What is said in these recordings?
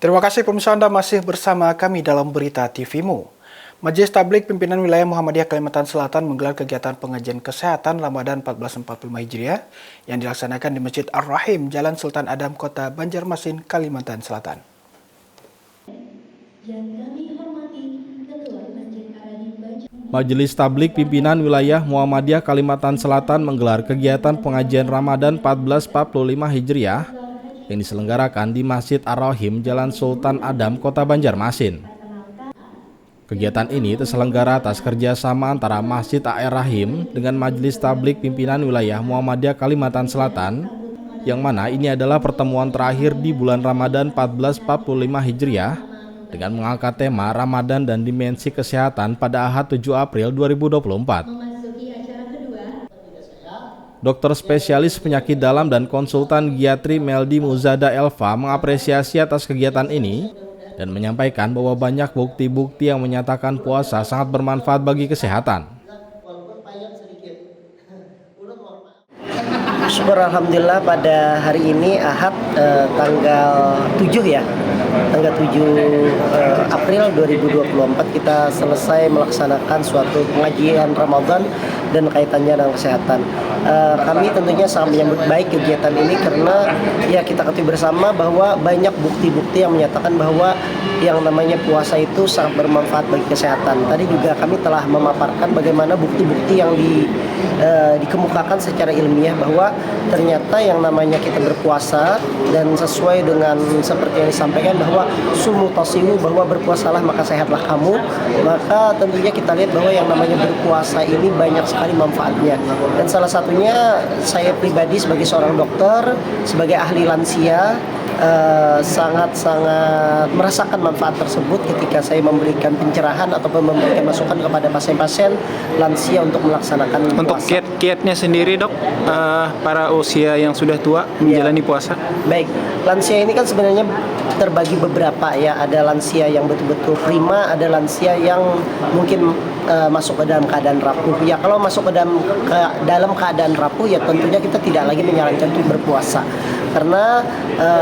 Terima kasih pemirsa, Anda masih bersama kami dalam Berita TV-mu. Majelis Tabligh Pimpinan Wilayah Muhammadiyah Kalimantan Selatan menggelar kegiatan pengajian kesehatan Ramadan 1445 Hijriah yang dilaksanakan di Masjid Ar-Rahim, Jalan Sultan Adam, Kota Banjarmasin, Kalimantan Selatan. Majelis Tabligh Pimpinan Wilayah Muhammadiyah Kalimantan Selatan menggelar kegiatan pengajian Ramadan 1445 Hijriah yang diselenggarakan di Masjid Ar-Rahim, Jalan Sultan Adam, Kota Banjarmasin. Kegiatan ini terselenggara atas kerjasama antara Masjid Ar-Rahim dengan Majelis Tabligh Pimpinan Wilayah Muhammadiyah Kalimantan Selatan, yang mana ini adalah pertemuan terakhir di bulan Ramadan 1445 Hijriah dengan mengangkat tema Ramadan dan Dimensi Kesehatan pada Ahad 7 April 2024. Dokter spesialis penyakit dalam dan konsultan giatri Meldi Muzada Elva mengapresiasi atas kegiatan ini dan menyampaikan bahwa banyak bukti-bukti yang menyatakan puasa sangat bermanfaat bagi kesehatan. Syukur alhamdulillah pada hari ini Ahad tanggal 7 ya. Tanggal 7 April 2024 kita selesai melaksanakan suatu pengajian Ramadan dan kaitannya dengan kesehatan. Kami tentunya sangat menyambut baik kegiatan ini karena ya kita ketahui bersama bahwa banyak bukti-bukti yang menyatakan bahwa yang namanya puasa itu sangat bermanfaat bagi kesehatan. Tadi juga kami telah memaparkan bagaimana bukti-bukti yang dikemukakan secara ilmiah bahwa ternyata yang namanya kita berpuasa dan sesuai dengan seperti yang disampaikan bahwa sumu tasimu, bahwa berpuasalah maka sehatlah kamu, maka tentunya kita lihat bahwa yang namanya berpuasa ini banyak sekali manfaatnya. Dan salah satunya saya pribadi sebagai seorang dokter, sebagai ahli lansia, sangat-sangat merasakan manfaat tersebut ketika saya memberikan pencerahan ataupun memberikan masukan kepada pasien-pasien lansia untuk melaksanakan puasa. Untuk kiat-kiatnya sendiri dok, para usia yang sudah tua menjalani puasa? Baik, lansia ini kan sebenarnya terbagi beberapa ya, ada lansia yang betul-betul prima, ada lansia yang mungkin masuk ke dalam keadaan rapuh. Ya kalau masuk ke dalam keadaan rapuh ya tentunya kita tidak lagi menyarankan untuk berpuasa. Karena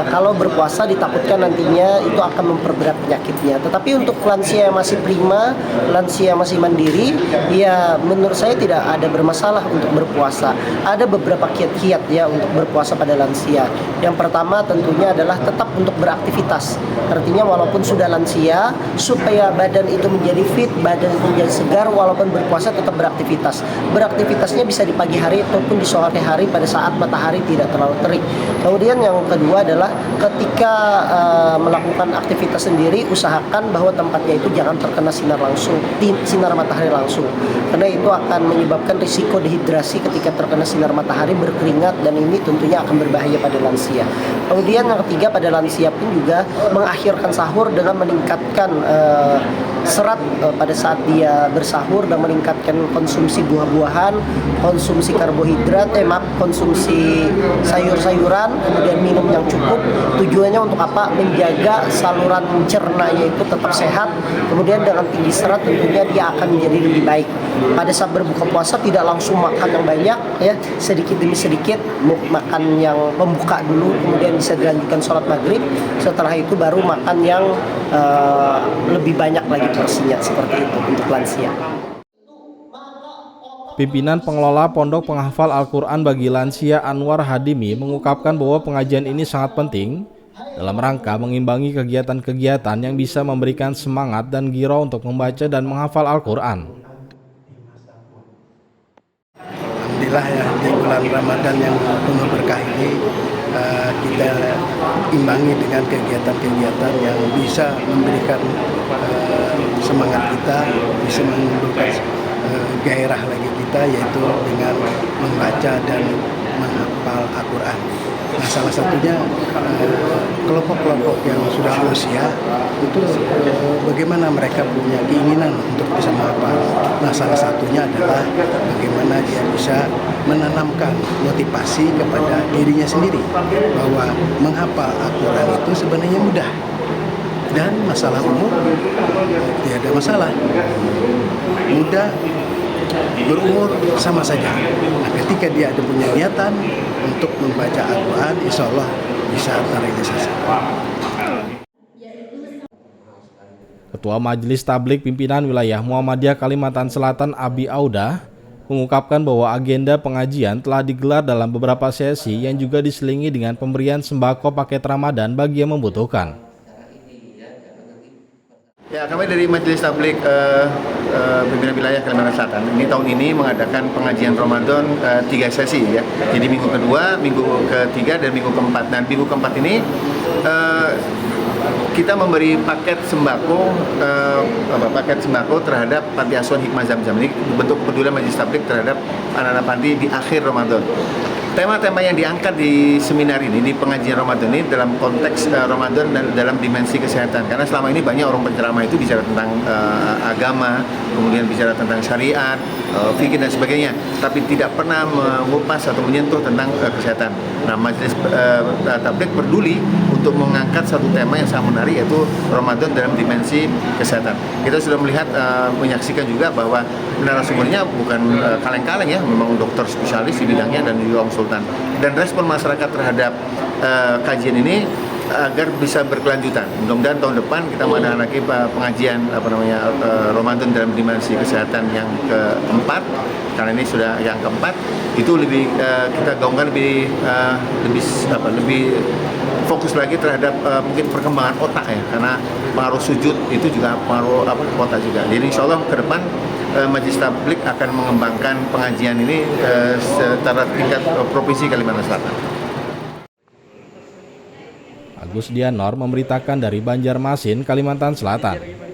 kalau berpuasa ditakutkan nantinya itu akan memperberat penyakitnya. Tetapi untuk lansia yang masih prima, lansia yang masih mandiri, ya menurut saya tidak ada bermasalah untuk berpuasa. Ada beberapa kiat-kiat ya untuk berpuasa pada lansia. Yang pertama tentunya adalah tetap untuk beraktivitas. Artinya walaupun sudah lansia, supaya badan itu menjadi fit, badan itu menjadi segar, walaupun berpuasa tetap beraktivitas. Beraktivitasnya bisa di pagi hari ataupun di sore hari pada saat matahari tidak terlalu terik. Kemudian yang kedua adalah ketika melakukan aktivitas sendiri, usahakan bahwa tempatnya itu jangan terkena sinar matahari langsung, karena itu akan menyebabkan risiko dehidrasi ketika terkena sinar matahari, berkeringat, dan ini tentunya akan berbahaya pada lansia. Kemudian yang ketiga, pada lansia pun juga mengakhirkan sahur dengan meningkatkan serat pada saat dia bersahur dan meningkatkan konsumsi buah-buahan, konsumsi karbohidrat, konsumsi sayur-sayuran, kemudian minum yang cukup. Tujuannya untuk apa? Menjaga saluran cernanya itu tetap sehat. Kemudian dengan tinggi serat tentunya dia akan menjadi lebih baik. Pada saat berbuka puasa tidak langsung makan yang banyak ya, sedikit demi sedikit makan yang pembuka dulu, kemudian bisa dilanjutkan sholat maghrib. Setelah itu baru makan yang lebih banyak lagi porsinya, seperti itu untuk lansia. Pimpinan pengelola Pondok Penghafal Al-Quran bagi Lansia Anwar Hadimi mengungkapkan bahwa pengajian ini sangat penting dalam rangka mengimbangi kegiatan-kegiatan yang bisa memberikan semangat dan giro untuk membaca dan menghafal Al-Quran. Alhamdulillah ya, di bulan Ramadan yang penuh berkah ini kita imbangi dengan kegiatan-kegiatan yang bisa memberikan semangat kita, bisa menimbulkan gairah lagi kita, yaitu dengan membaca dan menghafal Al-Quran. Nah, salah satunya kelompok-kelompok yang sudah usia itu bagaimana mereka punya keinginan untuk bisa menghafal. Nah, salah satunya adalah bagaimana dia bisa menanamkan motivasi kepada dirinya sendiri bahwa menghafal Al-Quran itu sebenarnya mudah. Dan masalah umur tidak ada masalah, muda, berumur sama saja. Nah, ketika dia ada punya niatan untuk membaca Al-Quran, insya Allah bisa terrealisasi. Ketua Majelis Tabligh Pimpinan Wilayah Muhammadiyah Kalimantan Selatan Abi Auda mengungkapkan bahwa agenda pengajian telah digelar dalam beberapa sesi yang juga diselingi dengan pemberian sembako paket Ramadan bagi yang membutuhkan. Ya, kami dari Majelis Tabligh Pimpinan Wilayah Kalimantan Selatan ini tahun ini mengadakan pengajian Ramadan 3 sesi ya. Jadi minggu kedua, minggu ketiga dan minggu keempat. Dan minggu keempat ini kita memberi paket sembako terhadap Panti Asuhan Hikmah Zamzam. Ini bentuk kepedulian Majelis Tabligh terhadap anak-anak panti di akhir Ramadan. Tema-tema yang diangkat di seminar ini, di pengajian Ramadan ini dalam konteks Ramadan dan dalam dimensi kesehatan. Karena selama ini banyak orang penceramah itu bicara tentang agama, kemudian bicara tentang syariat, fikih dan sebagainya, tapi tidak pernah mengupas atau menyentuh tentang kesehatan. Nah, Majelis Tabligh peduli untuk mengangkat satu tema yang sangat menarik, yaitu Ramadan dalam dimensi kesehatan. Kita sudah melihat, menyaksikan juga bahwa narasumbernya bukan kaleng-kaleng ya, memang dokter spesialis di bidangnya dan juga konsultan. Dan respon masyarakat terhadap kajian ini agar bisa berkelanjutan. Mudah-mudahan tahun depan kita mengadakan lagi pengajian Ramadan dalam dimensi kesehatan yang keempat. Karena ini sudah yang keempat, itu lebih kita gaungkan lebih fokus lagi terhadap mungkin perkembangan otak ya, karena pengaruh sujud itu juga pengaruh otak juga. Jadi insya Allah ke depan Majelis Tabligh akan mengembangkan pengajian ini secara tingkat provinsi Kalimantan Selatan. Agus Dianor memberitakan dari Banjarmasin, Kalimantan Selatan.